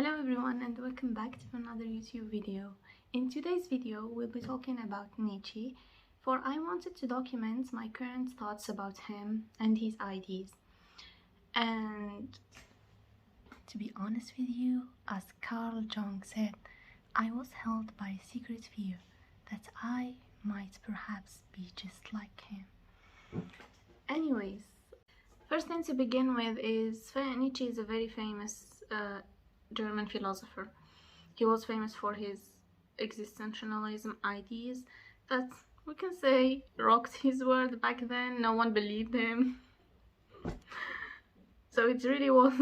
Hello everyone and welcome back to another YouTube video. In today's video we'll be talking about Nietzsche, for I wanted to document my current thoughts about him and his ideas. And to be honest with you, as Carl Jung said, I was held by a secret fear that I might perhaps be just like him. Anyways, first thing to begin with is Nietzsche is a very famous German philosopher. He was famous for his existentialism ideas that we can say rocked his world back then. No one believed him. So it really was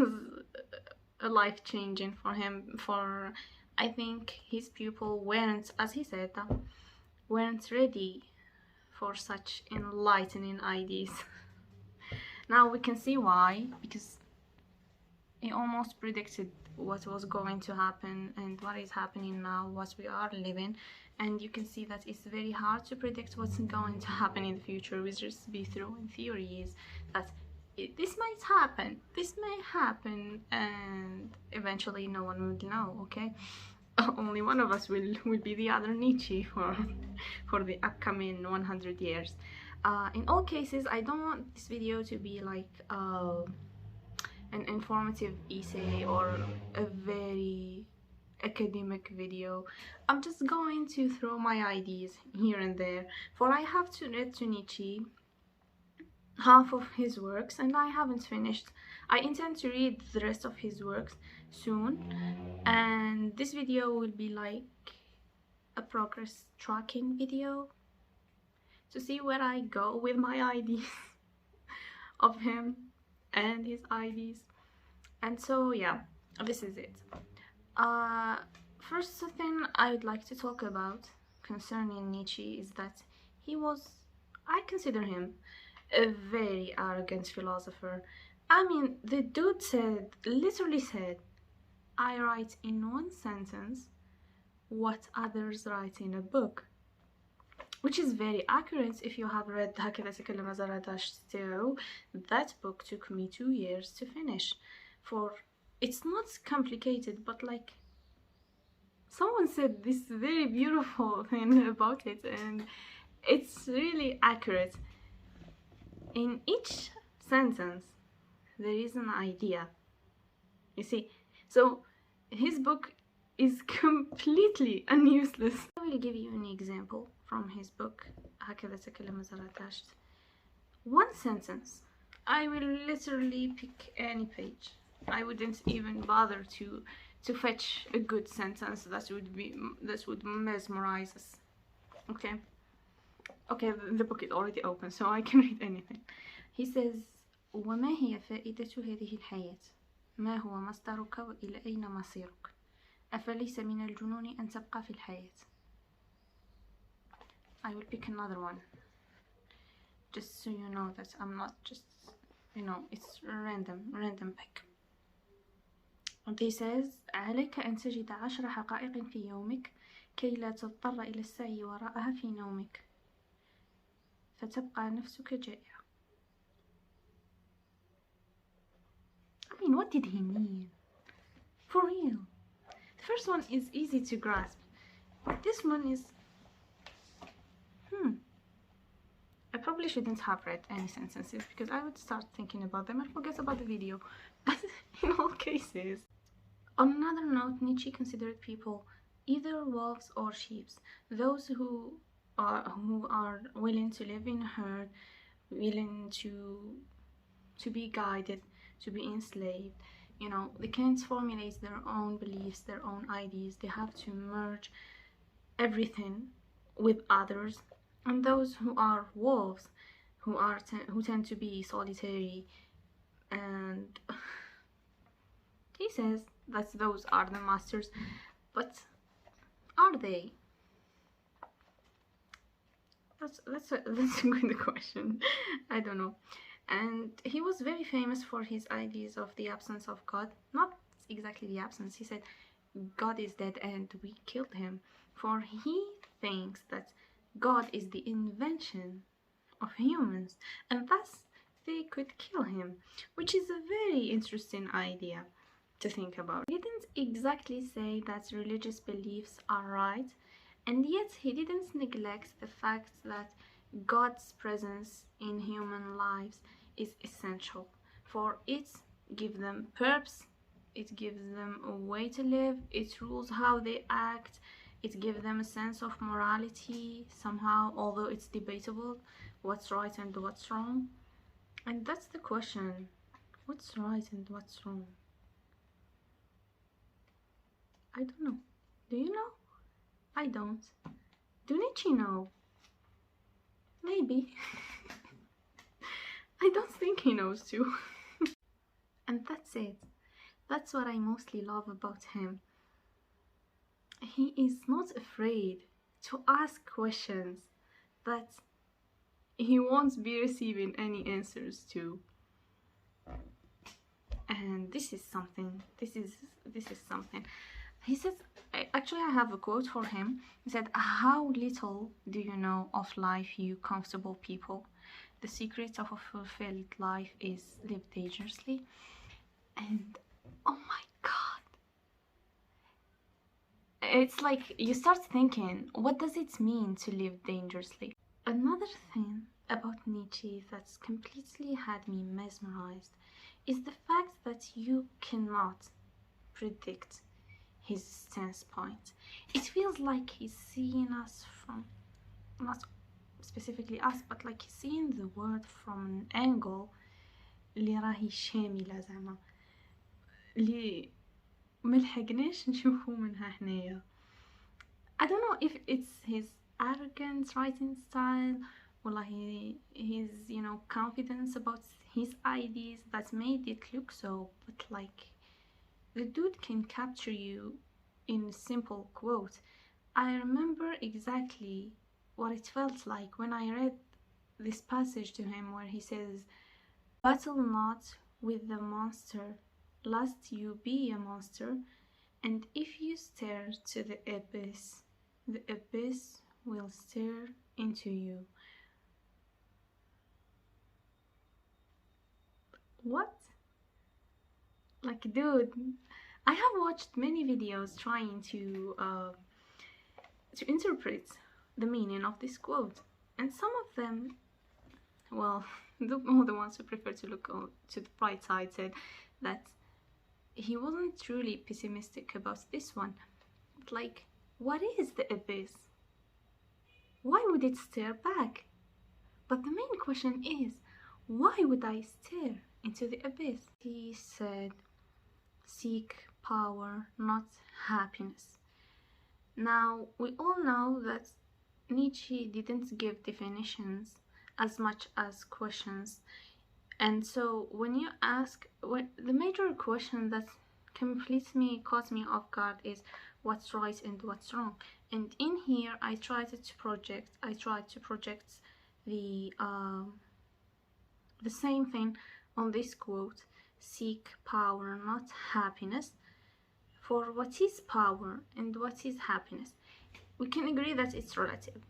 a life-changing for him. For I think his people weren't, as he said, weren't ready for such enlightening ideas. Now we can see why, because he almost predicted what was going to happen and what is happening now, what we are living, and you can see that it's very hard to predict what's going to happen in the future. We just be throwing theories that this might happen, this may happen, and eventually no one will know, okay? Only one of us will be the other Nietzsche for the upcoming 100 years. In all cases, I don't want this video to be like an informative essay or a very academic video. I'm just going to throw my ideas here and there, for I have to read to Nietzsche half of his works and I haven't finished. I intend to read the rest of his works soon, and this video will be like a progress tracking video to see where I go with my ideas of him and his ideas. And so yeah, this is it. First thing I would like to talk about concerning Nietzsche is that I consider him a very arrogant philosopher. I mean, the dude literally said, I write in one sentence what others write in a book. Which is very accurate if you have read هكذا تكلم zarathustra. That book took me 2 years to finish. For it's not complicated, but like someone said this very beautiful thing about it, and it's really accurate. In each sentence there is an idea, you see. So his book is completely useless. I will give you an example from his book هكذا تكلم زراتشت. One sentence. I will literally pick any page. I wouldn't even bother to fetch a good sentence that would mesmerize us. Okay, the book is already open, so I can read anything. He says, وما هي فائدة هذه الحياة؟ ما هو مصدرك وإلى أين مصيرك؟ أفليس من الجنون أن تبقى في الحياة. I will pick another one, just so you know that I'm not just, it's random pick. And he says, عليك أن تجد 10 حقائق في يومك كي لا تضطر إلى السعي وراءها في نومك فتبقى نفسك جائعة. I mean, what did he mean? For real. The first one is easy to grasp, but this one is I probably shouldn't have read any sentences because I would start thinking about them and forget about the video. But in all cases, on another note, Nietzsche considered people either wolves or sheep. Those who are willing to live in a herd, willing to be guided, to be enslaved. They can't formulate their own beliefs, their own ideas. They have to merge everything with others. And those who are wolves, who tend to be solitary, and he says that those are the masters. But are they? That's a good question. I don't know. And he was very famous for his ideas of the absence of God. Not exactly the absence. He said God is dead and we killed him. For he thinks that God is the invention of humans, and thus they could kill him, which is a very interesting idea. to think about. He didn't exactly say that religious beliefs are right, and yet he didn't neglect the fact that God's presence in human lives is essential, for it gives them purpose, it gives them a way to live, it rules how they act, it gives them a sense of morality somehow, although it's debatable what's right and what's wrong. And that's the question, what's right and what's wrong? I don't know. Do you know? I don't. Do Nietzsche know? Maybe. I don't think he knows too. And that's it. That's what I mostly love about him. He is not afraid to ask questions that he won't be receiving any answers to. And this is something. This is something. He says, actually I have a quote for him. He said, "How little do you know of life, you comfortable people? The secret of a fulfilled life is live dangerously." And oh my god, it's like you start thinking, what does it mean to live dangerously? Another thing about Nietzsche that's completely had me mesmerized is the fact that you cannot predict his stance point. It feels like he's seeing us from, not specifically us, but like he's seeing the world from an angle اللي راهي شاملة زعما اللي ملحقناش نشوفو منها حنايا. I don't know if it's his arrogant writing style or his, you know, confidence about his ideas that made it look so, but like the dude can capture you in a simple quote. I remember exactly what it felt like when I read this passage to him where he says, "Battle not with the monster, lest you be a monster, and if you stare to the abyss will stare into you." What? Like, dude, I have watched many videos trying to interpret the meaning of this quote, and some of them, well, the ones who prefer to look to the bright side said that he wasn't truly pessimistic about this one. But like, what is the abyss? Why would it stare back? But the main question is, why would I stare into the abyss? He said, "Seek power, not happiness." Now, we all know that Nietzsche didn't give definitions as much as questions. And so when you ask, the major question that completely caught me off guard is what's right and what's wrong. And in here, I tried to project the same thing on this quote: "Seek power, not happiness." For what is power and what is happiness? We can agree that it's relative.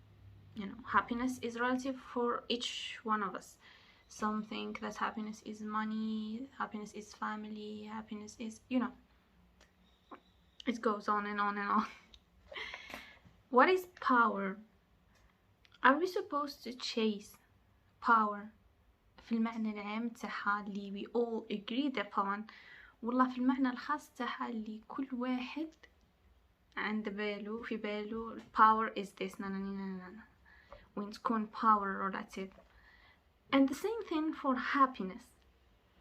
You know, happiness is relative for each one of us. Some think that happiness is money, happiness is family, happiness is, you know, it goes on and on and on. What is power? Are we supposed to chase power في المعنى العام تاعها اللي we all agreed upon، والله في المعنى الخاص تاعها اللي كل واحد عند باله في باله power is this؟ نا وين تكون power relative. And the same thing for happiness.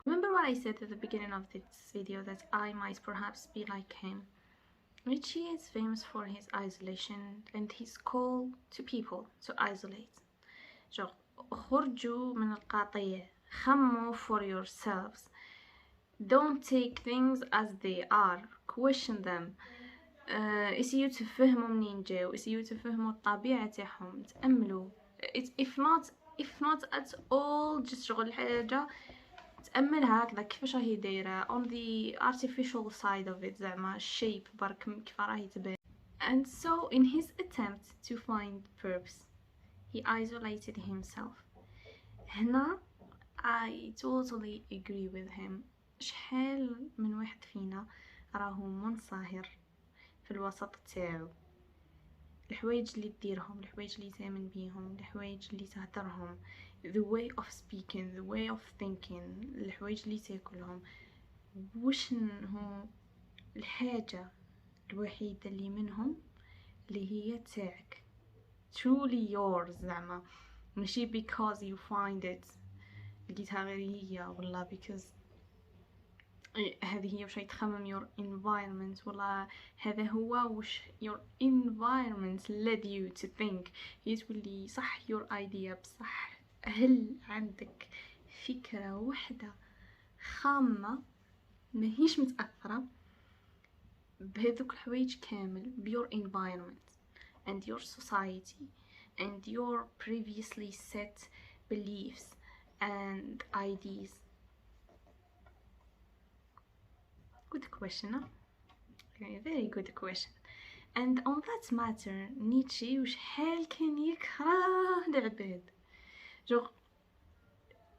Remember what I said at the beginning of this video, that I might perhaps be like him. Nietzsche is famous for his isolation and his call to people to isolate. خرجوا من القاطية، خموا for yourselves. Don't take things as they are, question them. اسيو تفهموا منين جاو، اسيو تفهموا الطبيعة تاعهم، تأملوا. if not at all just شغل حاجة تأملها هكذا كيفاش راهي دايرة on the artificial side of it، زعما shape برك كيف راهي تبان. And so in his attempt to find purpose, he isolated himself. هنا I totally agree with him. شحال من واحد فينا راهو منصهر في الوسط تاعو، الحوايج اللي ديرهم، الحوايج اللي تامن بيهم، الحوايج اللي تهدرهم، the way of speaking, the way of thinking، الحوايج اللي تاكلهم. وشنو الحاجة الوحيدة اللي منهم اللي هي تاعك، truly yours، زعما ماشي because you find it لقيتها غير هي، ولا because هذه هي وش تخمم your environment، ولا هذا هو وش your environment led you to think. هي تقولي صح your idea، بصح هل عندك فكرة وحدة خامة ماهيش متأثرة بهذوك الحوايج كامل، your environment and your society and your previously set beliefs and ideas. Good question, huh? Okay, very good question. And on that matter, Nietzsche وشحال كان يكره العباد.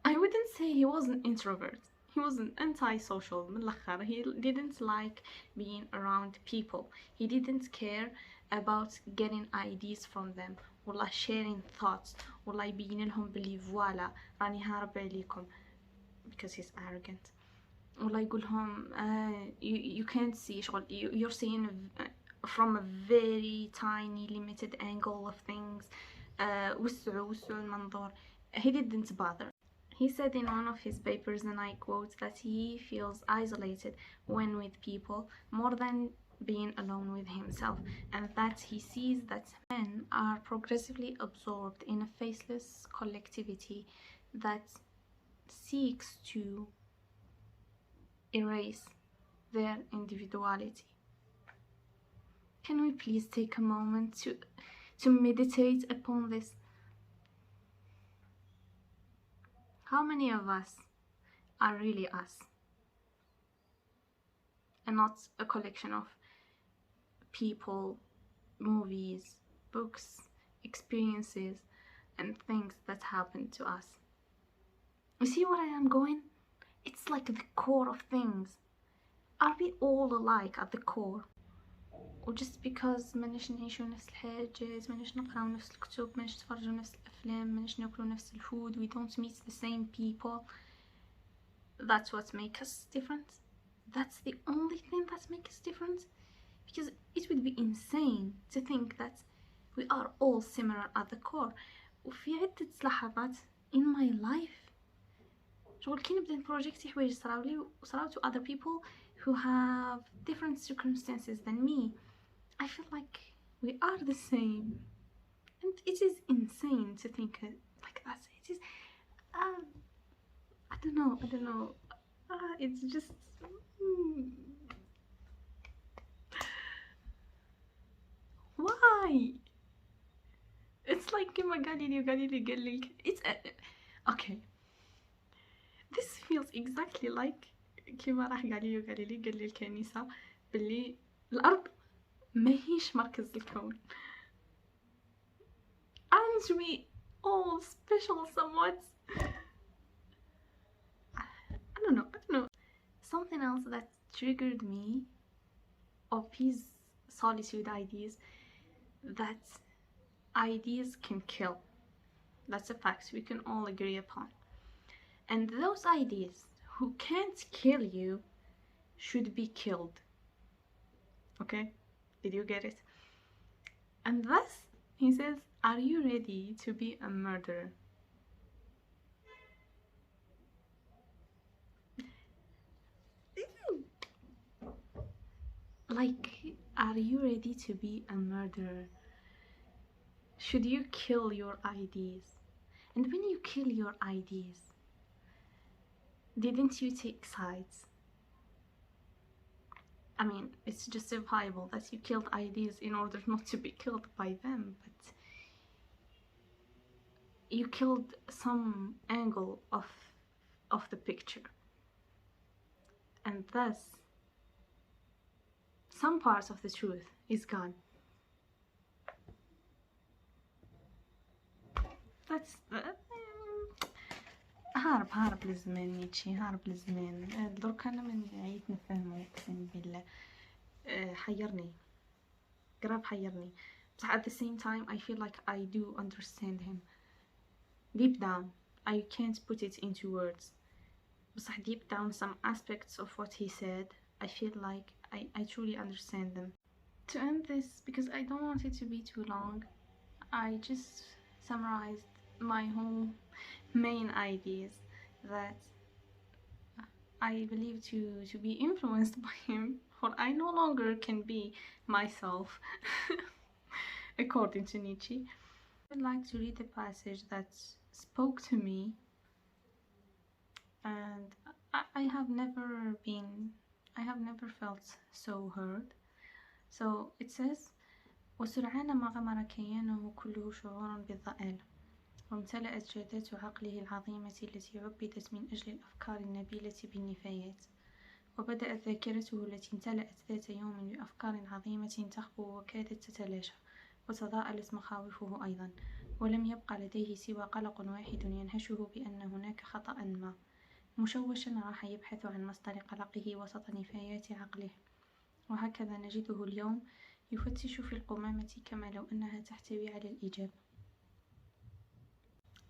I wouldn't say he was an introvert. He was an anti-social. من الآخر, he didn't like being around people. He didn't care about getting ideas from them, ولا sharing thoughts, ولا يبين لهم بلي فوالا راني هارب عليكم, because he's arrogant. ولا يقول لهم you can't see شغل, you're seeing from a very tiny limited angle of things. وسعوا المنظور. He didn't bother. He said in one of his papers, and I quote, that he feels isolated when with people more than being alone with himself, and that he sees that men are progressively absorbed in a faceless collectivity that seeks to erase their individuality. Can we please take a moment to meditate upon this? How many of us are really us, and not a collection of people, movies, books, experiences, and things that happen to us? You see what I am going? It's like the core of things. Are we all alike at the core? Or just because مناش نعيشو نفس الحاجات, مناش نقراو نفس الكتب, مناش نتفرجو نفس الأفلام, مناش ناكلو نفس الفود, we don't meet the same people, that's what makes us different? That's the only thing that makes us different? Because it would be insane to think that we are all similar at the core. وفي عدة لحظات in my life شغل كي نبدا نبروجيكتي حوايج صراولي وصراو to other people who have different circumstances than me, I feel like we are the same, and it is insane to think like that. It is, I don't know, it's just, why? It's like كما قال لي it's okay, this feels exactly like كما راح قال لي الكنيسة باللي الأرض ماهيش مركز الكون. Aren't we all special somewhat? I don't know. Something else that triggered me of his solitude ideas, that ideas can kill. That's a fact we can all agree upon. And those ideas who can't kill you should be killed. Okay? Did you get it? And thus, he says, are you ready to be a murderer? Like, are you ready to be a murderer? Should you kill your ideas? And when you kill your ideas, didn't you take sides? I mean, it's justifiable that you killed ideas in order not to be killed by them, but you killed some angle of the picture, and thus some part of the truth is gone. That's هارب للزمان نيتشي، هارب للزمان. درك أنا من عيد نفهمو أقسم بالله. حيرني قراب حيرني، بصح at the same time I feel like I do understand him deep down. I can't put it into words, بصح deep down some aspects of what he said I feel like I truly understand them. To end this, because I don't want it to be too long, I just summarized my whole main ideas that I believe to be influenced by him, for I no longer can be myself according to Nietzsche. I'd like to read a passage that spoke to me, and I have never felt so heard. So it says: وسرعان ما غمر كيانه كله شعور بالضئال، وامتلأت جادات عقله العظيمة التي عبدت من أجل الأفكار النبيلة بالنفايات، وبدأت ذاكرته التي امتلأت ذات يوم بأفكار عظيمة تخبو وكادت تتلاشى، وتضاءلت مخاوفه أيضا، ولم يبقى لديه سوى قلق واحد ينهشه بأن هناك خطأ ما. مشوشا راح يبحث عن مصدر قلقه وسط نفايات عقله، وهكذا نجده اليوم يفتش في القمامة كما لو أنها تحتوي على الإجابة.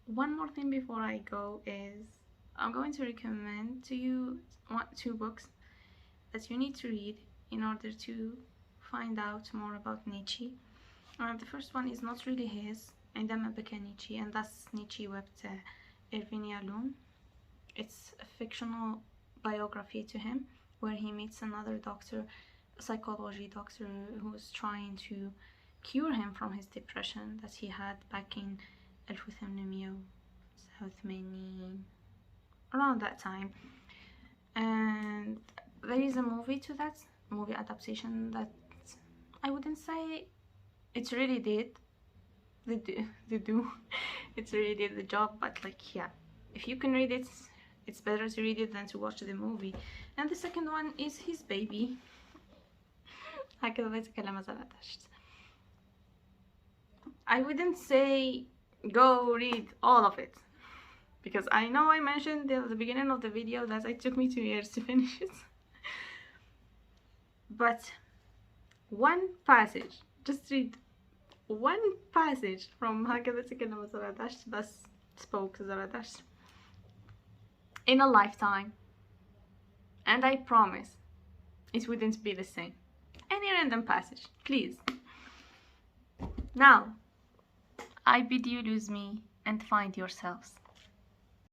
One more thing before I go is I'm going to recommend to you two books that you need to read in order to find out more about Nietzsche. The first one is not really his, عندما بكى Nietzsche, and that's Nietzsche Wept, Irvin Yalom. It's a fictional biography to him where he meets another doctor, a psychology doctor, who's trying to cure him from his depression that he had back in 1880, around that time. And there is a movie to that, movie adaptation, that I wouldn't say it's really did it's really did the job, but like, yeah, if you can read it, it's better to read it than to watch the movie. And the second one is his baby. هكذا يتكلم زراتشت. I wouldn't say go read all of it, because I know I mentioned at the beginning of the video that it took me 2 years to finish it. But one passage, just read one passage from هكذا يتكلم زراتشت that spoke Zarathustra in a lifetime, and I promise it wouldn't be the same. Any random passage, please. Now, I bid you lose me and find yourselves.